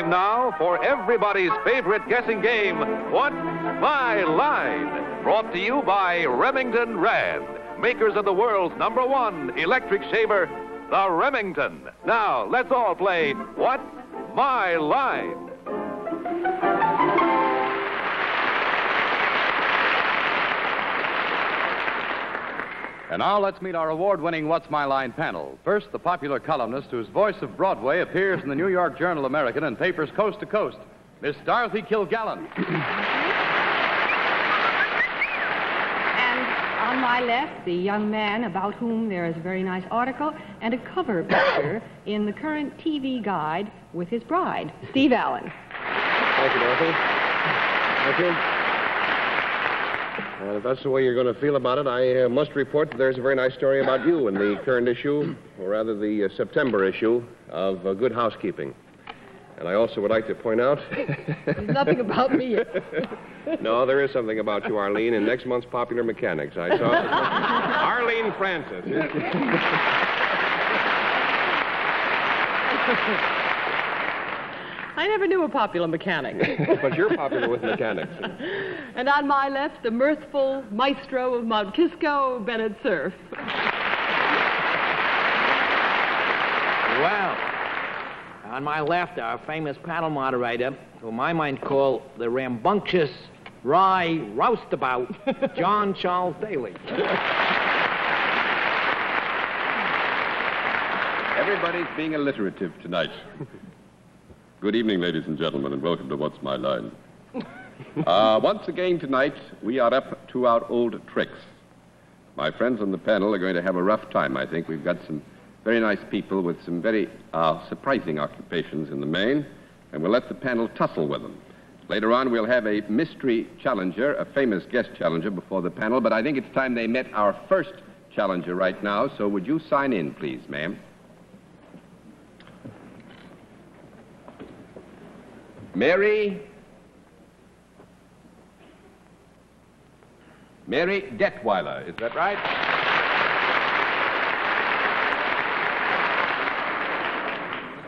time now for everybody's favorite guessing game, What's My Line? Brought to you by Remington Rand, makers of the world's #1 electric shaver, the Remington. Now, let's all play What's My Line? And now let's meet our award-winning What's My Line panel. First, the popular columnist whose voice of Broadway appears in the New York Journal American and papers coast to coast, Miss Dorothy Kilgallen. And on my left, the young man about whom there is a very nice article and a cover picture in the current TV guide with his bride, Steve Allen. Thank you, Dorothy. Thank you. If that's the way you're going to feel about it, I must report that there's a very nice story about you in the current issue, or rather the September issue of Good Housekeeping. And I also would like to point out... There's nothing about me. No, there is something about you, Arlene, in next month's Popular Mechanics. I saw Arlene Francis. I never knew a popular mechanic. But you're popular with mechanics. And on my left, the mirthful maestro of Mount Kisco, Bennett Cerf. Well, on my left, our famous panel moderator, whom I might call the rambunctious, wry roustabout, John Charles Daly. Everybody's being alliterative tonight. Good evening, ladies and gentlemen, and welcome to What's My Line. Once again tonight, we are up to our old tricks. My friends on the panel are going to have a rough time, I think. We've got some very nice people with some very surprising occupations in the main, and we'll let the panel tussle with them. Later on, we'll have a mystery challenger, a famous guest challenger before the panel, but I think it's time they met our first challenger right now, so would you sign in, please, ma'am? Mary Detweiler, is that right?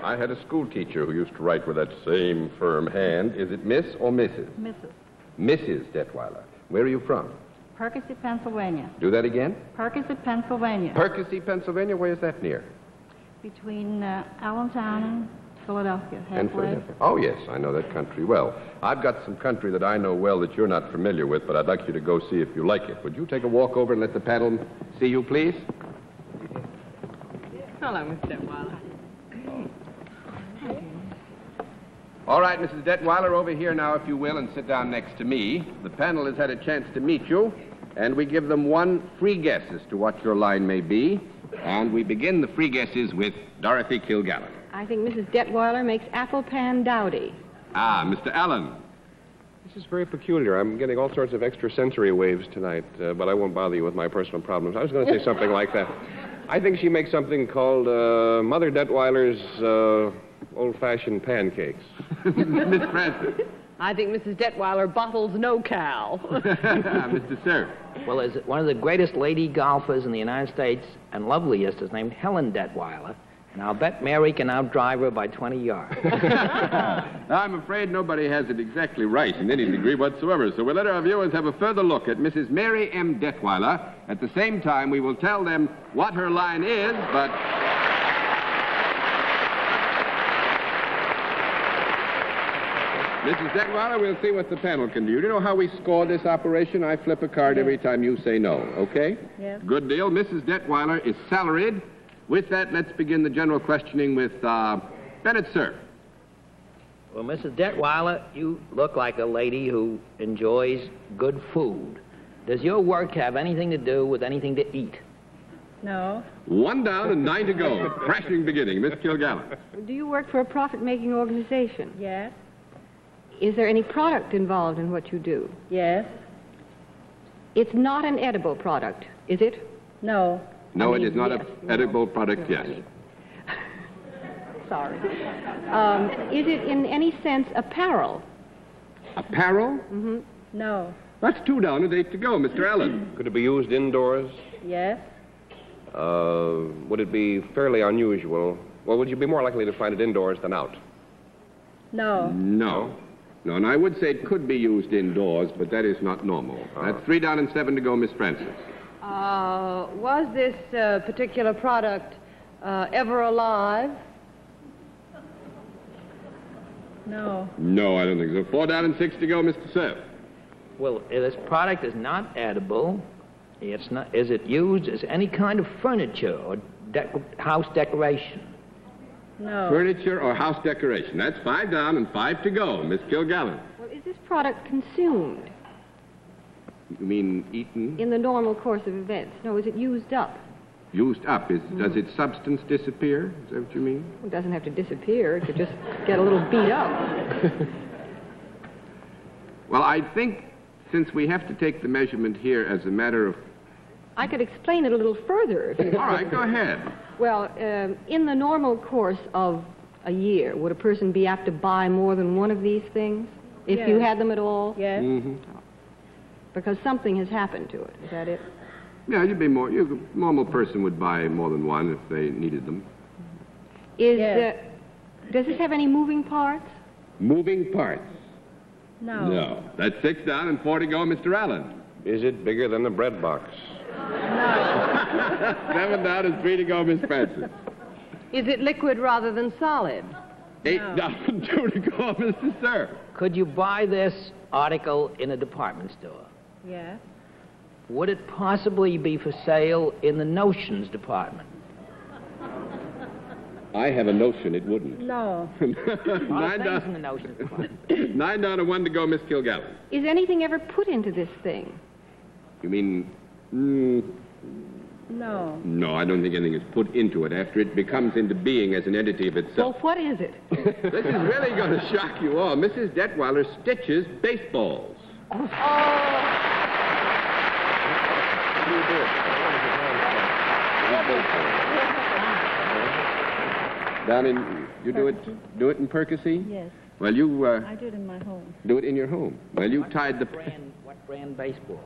I had a school teacher who used to write with that same firm hand. Is it Miss or Mrs.? Mrs. Mrs. Detweiler. Where are you from? Percy, Pennsylvania. Do that again? Percy, Pennsylvania. Percy, Pennsylvania? Where is that near? Between Allentown and Philadelphia, halfway. Oh, yes, I know that country well. I've got some country that I know well that you're not familiar with, but I'd like you to go see if you like it. Would you take a walk over and let the panel see you, please? Hello, Mr. Detweiler. All right, Mrs. Detweiler, over here now, if you will, and sit down next to me. The panel has had a chance to meet you, and we give them one free guess as to what your line may be. And we begin the free guesses with Dorothy Kilgallen. I think Mrs. Detweiler makes apple pan dowdy. Ah, Mr. Allen. This is very peculiar. I'm getting all sorts of extrasensory waves tonight, but I won't bother you with my personal problems. I was going to say something like that. I think she makes something called Mother Detweiler's old-fashioned pancakes. Miss Francis. I think Mrs. Detweiler bottles no-cal. Mr. Cerf. Well, is one of the greatest lady golfers in the United States and loveliest is named Helen Detweiler, and I'll bet Mary can outdrive her by 20 yards. I'm afraid nobody has it exactly right in any degree whatsoever, so we'll let our viewers have a further look at Mrs. Mary M. Detweiler. At the same time, we will tell them what her line is, but... Mrs. Detweiler, we'll see what the panel can do. You know how we score this operation? I flip a card every time you say no, okay? Yes. Good deal. Mrs. Detweiler is salaried. With that, let's begin the general questioning with Bennett Cerf. Well, Mrs. Detweiler, you look like a lady who enjoys good food. Does your work have anything to do with anything to eat? No. 1 down and 9 to go. Crashing beginning. Miss Kilgallen. Do you work for a profit-making organization? Yes. Is there any product involved in what you do? Yes. It's not an edible product, is it? No. No, I mean, it is not yes. an edible product, yes. Sorry. Is it in any sense apparel? Apparel? Mm-hmm. No. That's 2 down and 8 to go. Mr. Allen. Could it be used indoors? Yes. Would it be fairly unusual? Well, would you be more likely to find it indoors than out? No. No. No, and I would say it could be used indoors, but that is not normal. That's 3 down and 7 to go, Miss Francis. Was this particular product ever alive? No. No, I don't think so. 4 down and 6 to go, Mr. Cerf. Well, this product is not edible. It's not. Is it used as any kind of furniture or house decoration? No. Furniture or house decoration. That's 5 down and 5 to go, Miss Kilgallen. Well, is this product consumed You mean eaten? in the normal course of events? No, is it used up? Used up. Does its substance disappear? Is that what you mean? It doesn't have to disappear. It could just get a little beat up. Well, I think since we have to take the measurement here as a matter of... I could explain it a little further. If you All right, go ahead. Well, in the normal course of a year, would a person be apt to buy more than one of these things? If you Yes. had them at all? Yes. Because something has happened to it. Is that it? Yeah, a normal person would buy more than one if they needed them. Yes. Does this have any moving parts? Moving parts? No. No. That's 6 down and 4 to go, Mr. Allen. Is it bigger than the bread box? 7 down and 3 to go, Miss Francis. Is it liquid rather than solid? 8 down and 2 to go, Mr. Cerf. Could you buy this article in a department store? Yes. Would it possibly be for sale in the notions department? I have a notion it wouldn't. No. A lot 9 of things in the down, notions department. 9 down and 1 to go, Miss Kilgallen. Is anything ever put into this thing? You mean... No. No, I don't think anything is put into it after it becomes into being as an entity of Well, itself. what is it? This is really going to shock you all. Mrs. Detweiler stitches baseballs. Down in, you do it in Percy? Yes. Well, you I do it in my home. do it in your home. Well, you tied the... What brand baseball?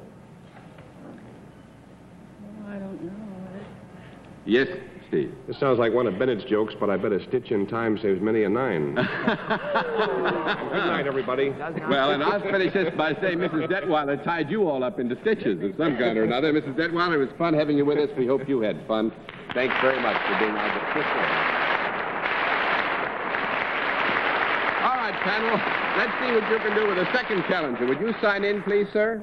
Oh, I don't know. Yes, Steve. This sounds like one of Bennett's jokes, but I bet a stitch in time saves many a 9. Good night, everybody. Well, and I'll finish this by saying Mrs. Detweiler tied you all up into stitches of some kind or another. Mrs. Detweiler, it was fun having you with us. We hope you had fun. Thanks very much for being our guest. All right, panel, let's see what you can do with a second challenger. Would you sign in, please, sir?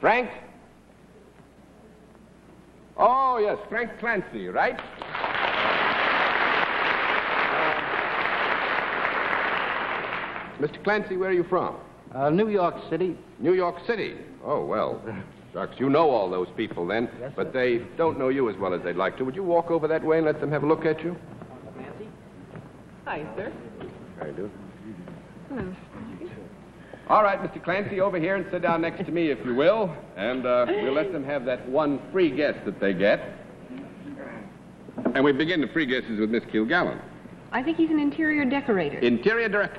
Frank? Oh, yes, Frank Clancy, right? Mr. Clancy, where are you from? New York City. New York City. Oh, well, shucks, you know all those people then, but they don't know you as well as they'd like to. Would you walk over that way and let them have a look at you? Nancy? Hi, sir. I do. All right, Mr. Clancy, over here and sit down next to me, if you will, and we'll let them have that one free guess that they get. And we begin the free guesses with Miss Kilgallen. I think he's an interior decorator. Interior decorator,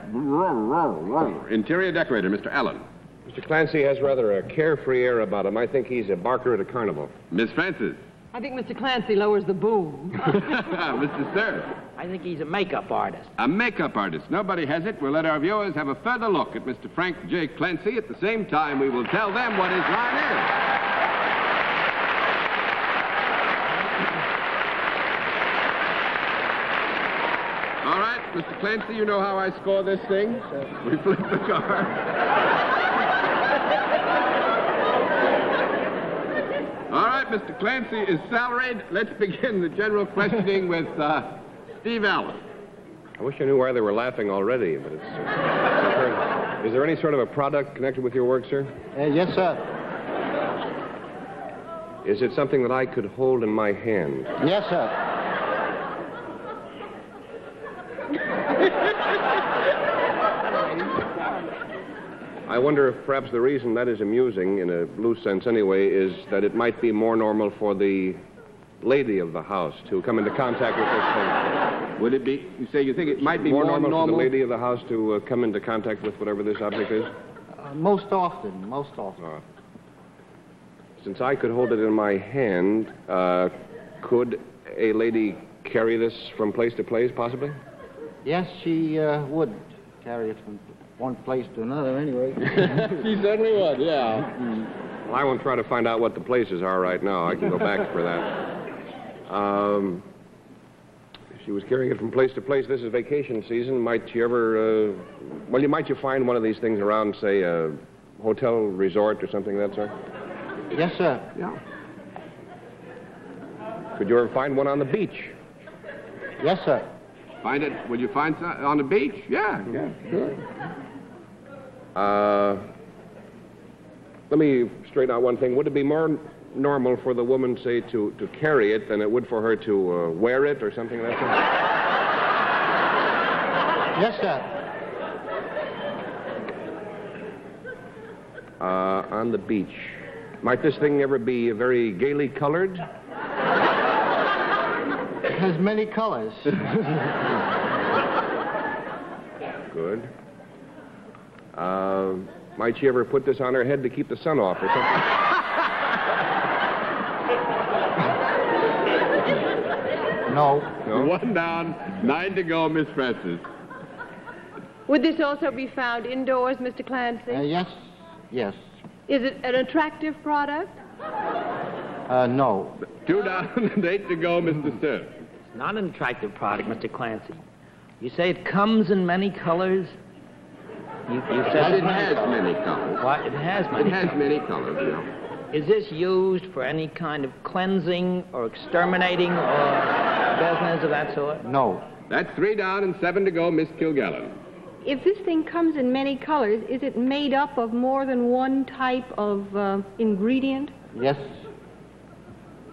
Mr. Allen. Mr. Clancy has rather a carefree air about him. I think he's a barker at a carnival. Miss Francis. I think Mr. Clancy lowers the boom. Mr. Cerf. I think he's a makeup artist. A makeup artist. Nobody has it. We'll let our viewers have a further look at Mr. Frank J. Clancy. At the same time, we will tell them what his line is. All right, Mr. Clancy, you know how I score this thing? We flip the card. All right, Mr. Clancy is salaried. Let's begin the general questioning with Steve Allen. I wish I knew why they were laughing already, but it's... Is there any sort of a product connected with your work, sir? Yes, sir. Is it something that I could hold in my hand? Yes, sir. I wonder if perhaps the reason that is amusing, in a loose sense anyway, is that it might be more normal for the lady of the house to come into contact with this thing. Would it be, you think it might be More normal for the lady of the house to come into contact with whatever this object is? Most often, most often. Since I could hold it in my hand, could a lady carry this from place to place, possibly? Yes, she would carry it from one place to another anyway. She certainly would, yeah. Well, I won't try to find out what the places are right now. I can go back for that. If she was carrying it from place to place, this is vacation season. Might you ever, might you find one of these things around, say, a hotel resort or something of that sort? Yes, sir. Yeah. Could you ever find one on the beach? Yes, sir. Find it, would you find some on the beach? Yeah, sure. Let me straighten out one thing. Would it be more normal for the woman, say, to carry it than it would for her to wear it or something like that? Yes, sir. On the beach. Might this thing ever be very gaily colored? It has many colors. Good. Might she ever put this on her head to keep the sun off or something? No. No? 1 down, 9 to go, Miss Francis. Would this also be found indoors, Mr. Clancy? Yes. Yes. Is it an attractive product? No. 2 down and 8 to go, Mr. Stern. It's not an attractive product, Mr. Clancy. You say it comes in many colors? You said It has many colors. What? It has many It has many colors, yeah. Is this used for any kind of cleansing or exterminating or business of that sort? No. That's 3 down and 7 to go, Miss Kilgallen. If this thing comes in many colors, is it made up of more than one type of ingredient? Yes.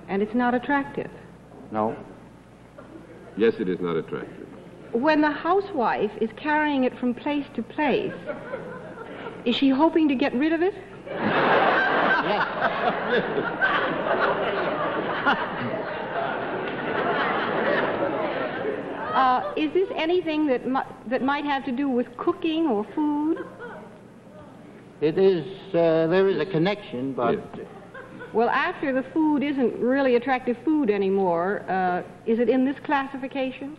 And it's not attractive? No. Yes, it is not attractive. When the housewife is carrying it from place to place, is she hoping to get rid of it? Yes. Is this anything that might have to do with cooking or food? It is, there is a connection, but Well, after the food isn't really attractive food anymore, is it in this classification?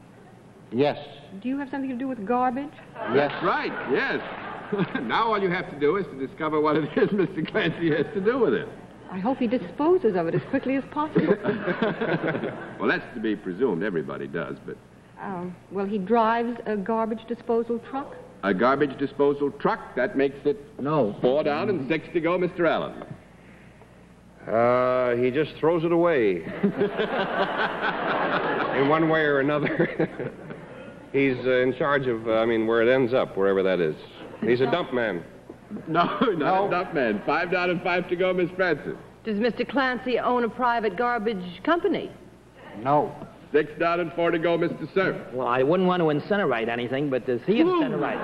yes. Do you have something to do with garbage? Yes. Right, yes. Now all you have to do is to discover what it is Mr. Clancy has to do with it. I hope he disposes of it as quickly as possible. Well, that's to be presumed. Everybody does, but... Well, he drives a garbage disposal truck? A garbage disposal truck, that makes it... No. 4 down and 6 to go, Mr. Allen. He just throws it away. In one way or another. He's in charge of, where it ends up, wherever that is. He's a dump man. No, not a dump man. 5 down and 5 to go, Miss Francis. Does Mr. Clancy own a private garbage company? No. 6 down and 4 to go, Mr. Cerf. Well, I wouldn't want to incinerate anything, but does he incinerate?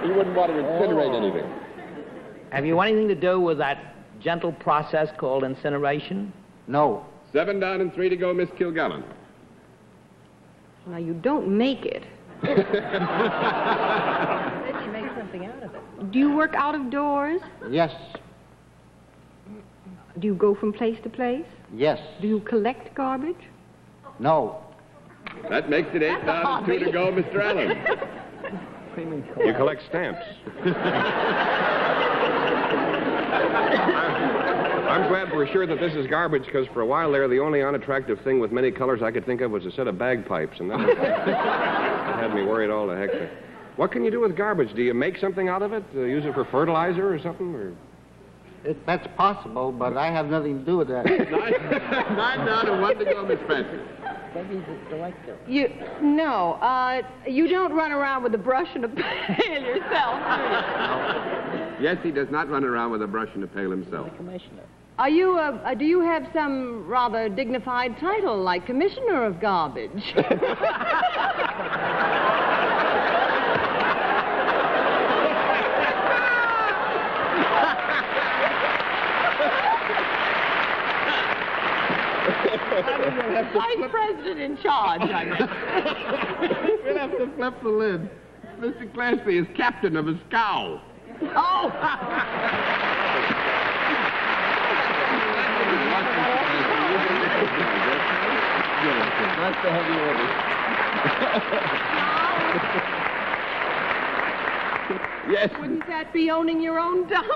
He wouldn't want to incinerate anything. Have you anything to do with that gentle process called incineration? No. 7 down and 3 to go, Miss Kilgallen. Now, you don't make it. Then you make something out of it. Do you work out of doors? Yes. Do you go from place to place? Yes. Do you collect garbage? No. That makes it 8 down and 2 to go, Mr. Allen. You collect stamps. I'm glad we're sure that this is garbage, because for a while there, the only unattractive thing with many colors I could think of was a set of bagpipes, and that had me worried all the heck. What can you do with garbage? Do you make something out of it? Use it for fertilizer or something? Or... That's possible, but I have nothing to do with that. 9 down and 1 to go, Miss Francis. Maybe he's a director. You don't run around with a brush and a pail yourself, do you? Yes, he does not run around with a brush and a pail himself. Commissioner. Are you, do you have some rather dignified title, like Commissioner of Garbage? Vice President in charge, I mean. We'll have to flip the lid. Mr. Clancy is captain of a scow. Oh! Nice to have you with us. Yes. Wouldn't that be owning your own dump?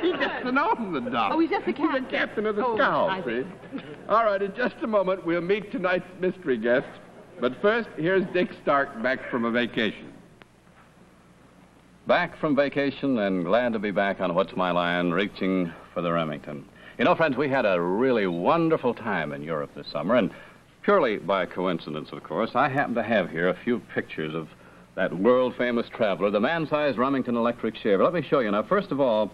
He doesn't own the dump. Oh, he's just the captain. He's the captain of the Oh, scow, I see? see. All right, in just a moment, we'll meet tonight's mystery guest. But first, here's Dick Stark back from a vacation. Back from vacation and glad to be back on What's My Line, reaching for the Remington. You know, friends, we had a really wonderful time in Europe this summer, and purely by coincidence, of course, I happen to have here a few pictures of that world-famous traveler, the man-sized Remington electric shaver. Let me show you. Now, first of all,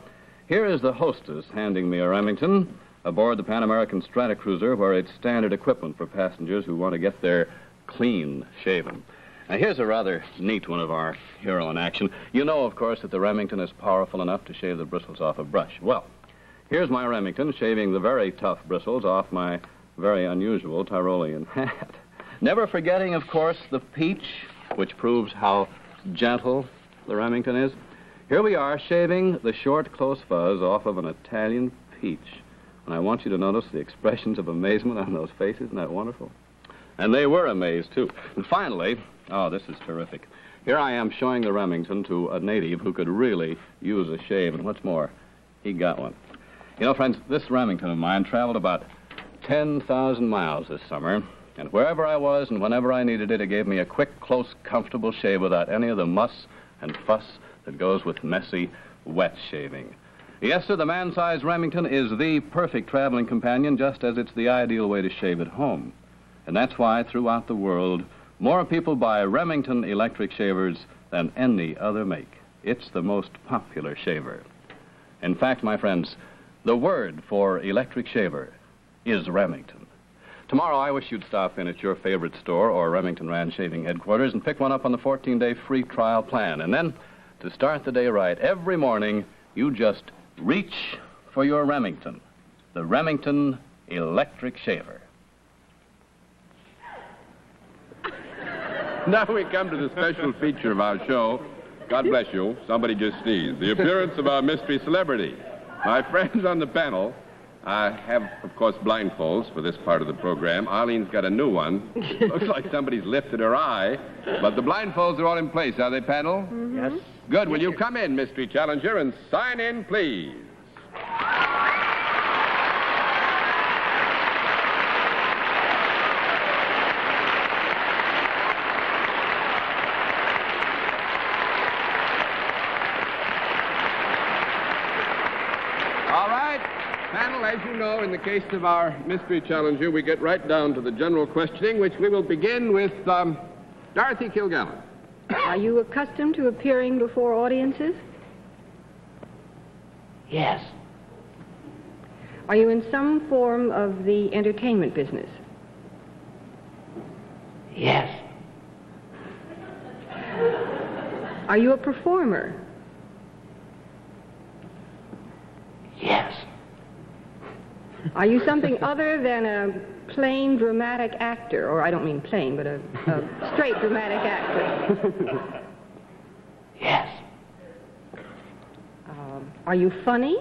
here is the hostess handing me a Remington aboard the Pan American Stratocruiser, where it's standard equipment for passengers who want to get their clean shaven. Now, here's a rather neat one of our hero in action. You know, of course, that the Remington is powerful enough to shave the bristles off a brush. Well, here's my Remington shaving the very tough bristles off my very unusual Tyrolean hat. Never forgetting, of course, the peach, which proves how gentle the Remington is. Here we are shaving the short, close fuzz off of an Italian peach. And I want you to notice the expressions of amazement on those faces. Isn't that wonderful? And they were amazed, too. And finally, oh, this is terrific. Here I am showing the Remington to a native who could really use a shave. And what's more, he got one. You know, friends, this Remington of mine traveled about 10,000 miles this summer. And wherever I was and whenever I needed it, it gave me a quick, close, comfortable shave without any of the muss and fuss that goes with messy, wet shaving. Yes, sir, the man-sized Remington is the perfect traveling companion, just as it's the ideal way to shave at home. And that's why, throughout the world, more people buy Remington electric shavers than any other make. It's the most popular shaver. In fact, my friends, the word for electric shaver is Remington. Tomorrow, I wish you'd stop in at your favorite store or Remington Rand Shaving Headquarters and pick one up on the 14-day free trial plan. And then, to start the day right, every morning, you just reach for your Remington, the Remington electric shaver. Now we come to the special feature of our show. God bless you. Somebody just sneezed. The appearance of our mystery celebrity. My friends on the panel, I have, of course, blindfolds for this part of the program. Arlene's got a new one. Looks like somebody's lifted her eye. But the blindfolds are all in place, are they, panel? Mm-hmm. Yes. Good. Will you come in, Mystery Challenger, and sign in, please? All right. Panel, as you know, in the case of our Mystery Challenger, we get right down to the general questioning, which we will begin with Dorothy Kilgallen. Are you accustomed to appearing before audiences? Yes. Are you in some form of the entertainment business? Yes. Are you a performer? Yes. Are you something other than a plain dramatic actor? Or I don't mean plain, but a straight dramatic actor. Yes. Are you funny?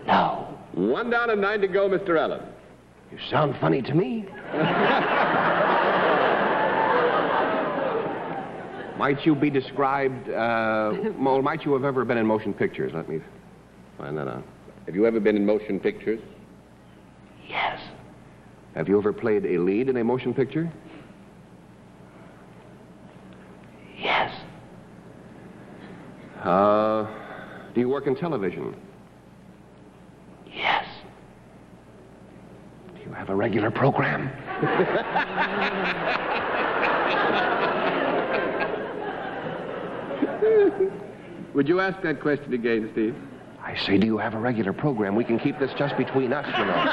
No. 1 down and 9 to go, Mr. Allen. You sound funny to me. Might you be described, Mole, might you have ever been in motion pictures? Let me find that out. Have you ever been in motion pictures? Yes. Have you ever played a lead in a motion picture? Yes. Do you work in television? Yes. Do you have a regular program? Would you ask that question again, Steve? I say, do you have a regular program? We can keep this just between us, you know.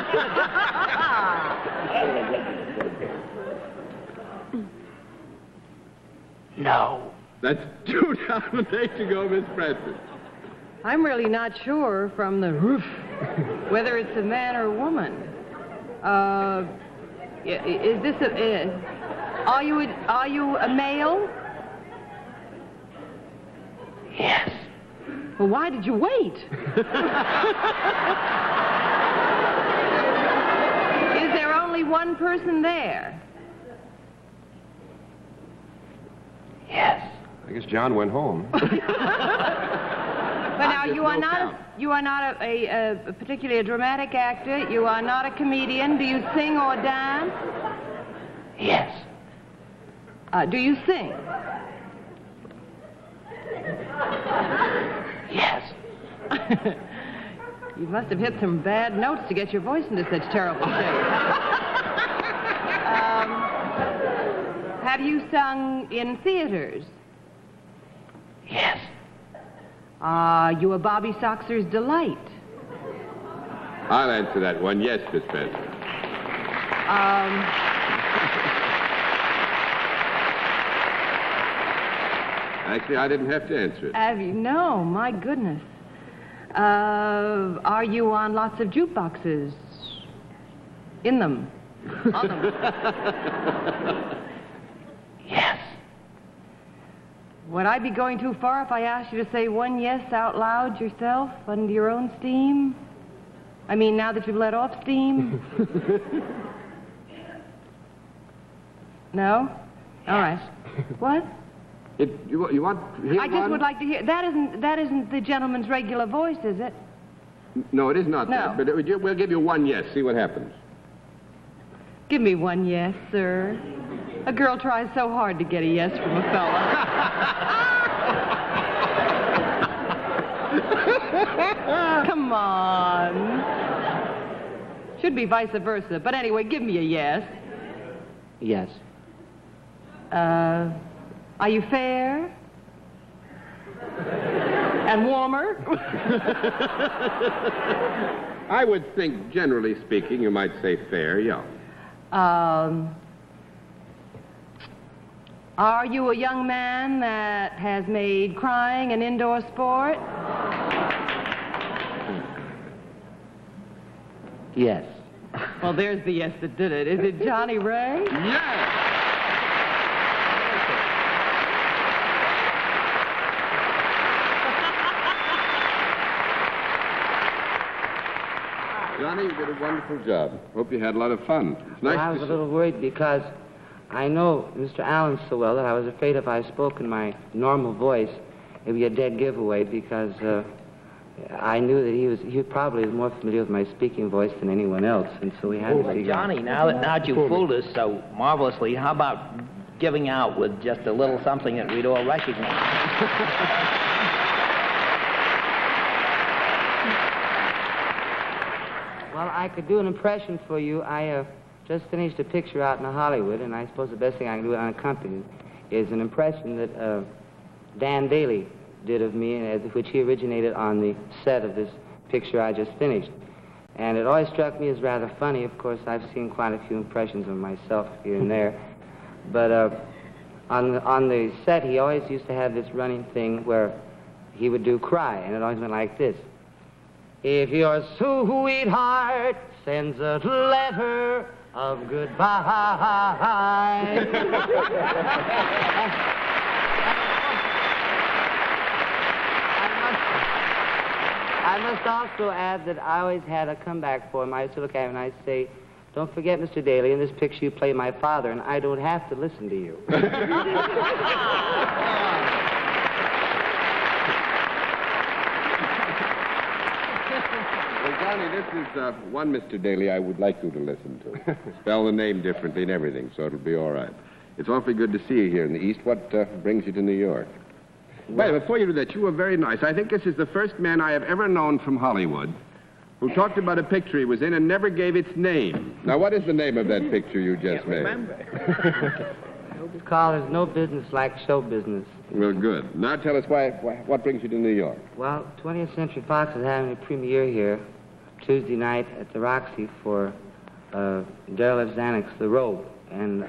No. That's 2 down and 8 to go, Miss Francis. I'm really not sure from the roof whether it's a man or a woman. Is this a... are you a male? Yes. Well, why did you wait? Is there only one person there? Yes. I guess John went home. But now you are not a particularly a dramatic actor. You are not a comedian. Do you sing or dance? Yes. Do you sing? Yes. You must have hit some bad notes to get your voice into such terrible shape. Have you sung in theaters? Yes. Are you a Bobby Soxer's delight? I'll answer that one. Yes, Miss Benson. Actually, I didn't have to answer it. Have you? No, my goodness. Are you on lots of jukeboxes? In them? On them? Yes. Would I be going too far if I asked you to say one yes out loud yourself under your own steam? I mean, now that you've let off steam? No? All right. What? You want I just would like to hear. That isn't the gentleman's regular voice, is it? No, it is not No. that. But we'll give you one yes. See what happens. Give me one yes, sir. A girl tries so hard to get a yes from a fella. Come on. Should be vice versa. But anyway, give me a yes. Yes. Are you fair? And warmer? I would think, generally speaking, you might say fair, yeah. Are you a young man that has made crying an indoor sport? Yes. Well, there's the yes that did it. Is it Johnny Ray? Yes! Johnny, you did a wonderful job. Hope you had a lot of fun. It's nice I was to a little worried because I know Mr. Allen so well that I was afraid if I spoke in my normal voice, it'd be a dead giveaway because I knew that he probably is more familiar with my speaking voice than anyone else, and so we had to figure Johnny, now that you fooled us so marvelously, how about giving out with just a little something that we'd all recognize? Well, I could do an impression for you. I just finished a picture out in Hollywood, and I suppose the best thing I can do unaccompanied is an impression that Dan Daly did of me, which he originated on the set of this picture I just finished. And it always struck me as rather funny. Of course, I've seen quite a few impressions of myself here and there. But on the set, he always used to have this running thing where he would do cry, and it always went like this. If your sweetheart sends a letter of goodbye. I must also add that I always had a comeback for him. I used to look at him and I'd say, don't forget, Mr. Daly, in this picture you play my father, and I don't have to listen to you. Well, Johnny, this is one Mr. Daly I would like you to listen to. Spell the name differently and everything, so it'll be all right. It's awfully good to see you here in the East. What brings you to New York? Wait, before you do that, you were very nice. I think this is the first man I have ever known from Hollywood who talked about a picture he was in and never gave its name. Now, what is the name of that picture you just made? It's called There's No Business Like Show Business. Well, good. Now tell us what brings you to New York. Well, 20th Century Fox is having a premiere here Tuesday night at the Roxy for Darryl F. Zanuck's The Robe, and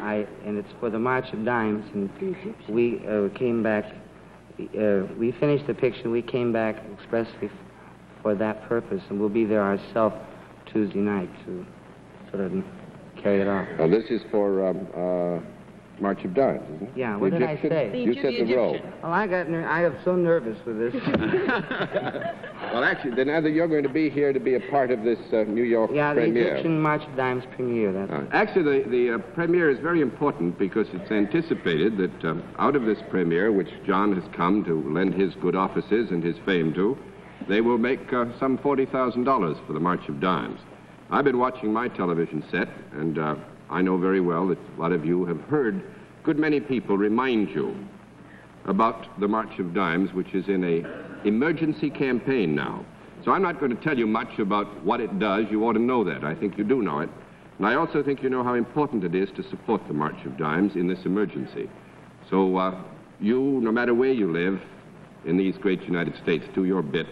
it's for the March of Dimes, and we came back. We finished the picture. We came back expressly for that purpose, and we'll be there ourselves Tuesday night to sort of carry it off. Well, this is for March of Dimes, isn't it? Yeah, what The did I Egyptian? say? You said the robe. Oh, I am so nervous for this. Well, actually, then either you're going to be here to be a part of this New York Yeah, the premiere. Egyptian March of Dimes premiere. That's Actually, the premiere is very important because it's anticipated that out of this premiere, which John has come to lend his good offices and his fame to, they will make some $40,000 for the March of Dimes. I've been watching my television set, and I know very well that a lot of you have heard a good many people remind you about the March of Dimes, which is in a emergency campaign now. So I'm not going to tell you much about what it does. You ought to know that. I think you do know it. And I also think you know how important it is to support the March of Dimes in this emergency. So you, no matter where you live in these great United States, do your bit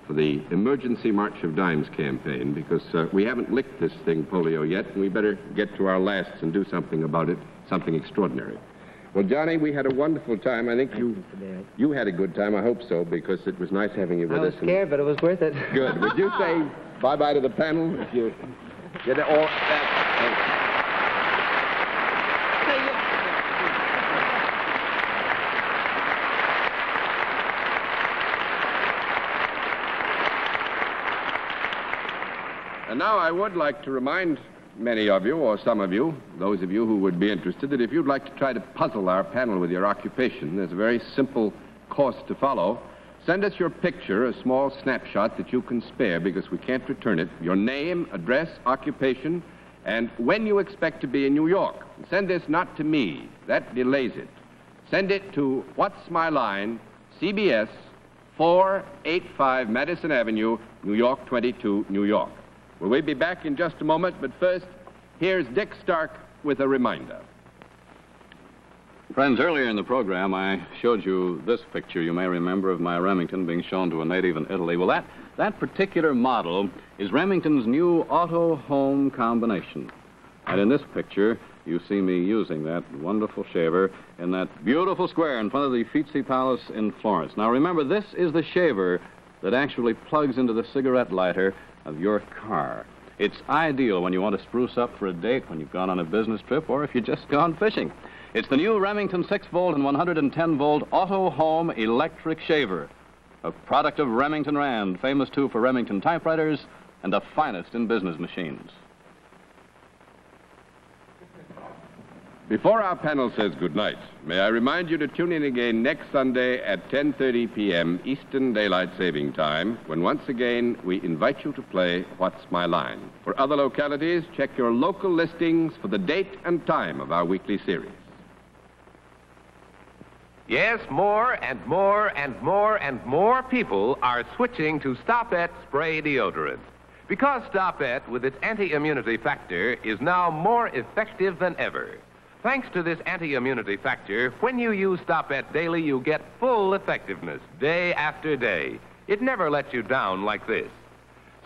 for the emergency March of Dimes campaign, because we haven't licked this thing, polio, yet, and we better get to our lasts and do something about it, something extraordinary. Well, Johnny, we had a wonderful time. I think you had a good time. I hope so, because it was nice having you with I us. was scared, but it was worth it. Good. Would you say bye-bye to the panel? If you did it all And now I would like to remind many of you, or some of you, those of you who would be interested, that if you'd like to try to puzzle our panel with your occupation, there's a very simple course to follow. Send us your picture, a small snapshot that you can spare, because we can't return it, your name, address, occupation, and when you expect to be in New York. Send this not to me. That delays it. Send it to What's My Line, CBS, 485 Madison Avenue, New York 22, New York. Well, we'll be back in just a moment, but first, here's Dick Stark with a reminder. Friends, earlier in the program, I showed you this picture, you may remember, of my Remington being shown to a native in Italy. Well, that particular model is Remington's new auto-home combination. And in this picture, you see me using that wonderful shaver in that beautiful square in front of the Uffizi Palace in Florence. Now, remember, this is the shaver that actually plugs into the cigarette lighter of your car. It's ideal when you want to spruce up for a date, when you've gone on a business trip, or if you've just gone fishing. It's the new Remington 6-volt and 110-volt auto-home electric shaver, a product of Remington Rand, famous, too, for Remington typewriters and the finest in business machines. Before our panel says goodnight, may I remind you to tune in again next Sunday at 10:30 p.m. Eastern Daylight Saving Time, when once again we invite you to play What's My Line. For other localities, check your local listings for the date and time of our weekly series. Yes, more and more and more and more people are switching to Stop-Et spray deodorant. Because Stop-Et, with its anti-immunity factor, is now more effective than ever. Thanks to this anti-immunity factor, when you use Stop-Et daily, you get full effectiveness, day after day. It never lets you down like this.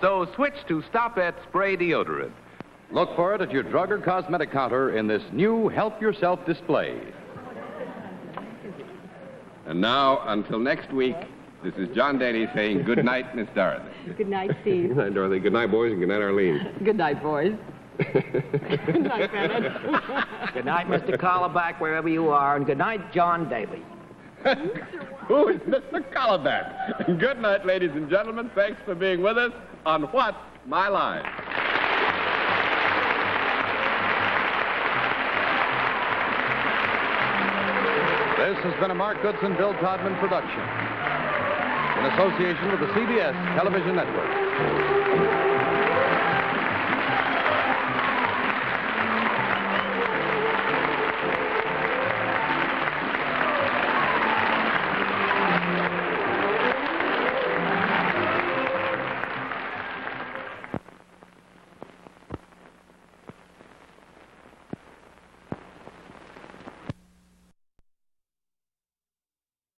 So switch to Stop-Et spray deodorant. Look for it at your drug or cosmetic counter in this new Help Yourself display. And now, until next week, this is John Daly saying good night, Miss Dorothy. Good night, Steve. Good night, Dorothy. Good night, boys, and good night, Arlene. Good night, boys. Good night, Bennett. Good night, Mr. Collarback, wherever you are, and good night, John Daly. Who is Mr. Collarback? And good night, ladies and gentlemen. Thanks for being with us on What's My Line. This has been a Mark Goodson, Bill Todman production in association with the CBS Television Network.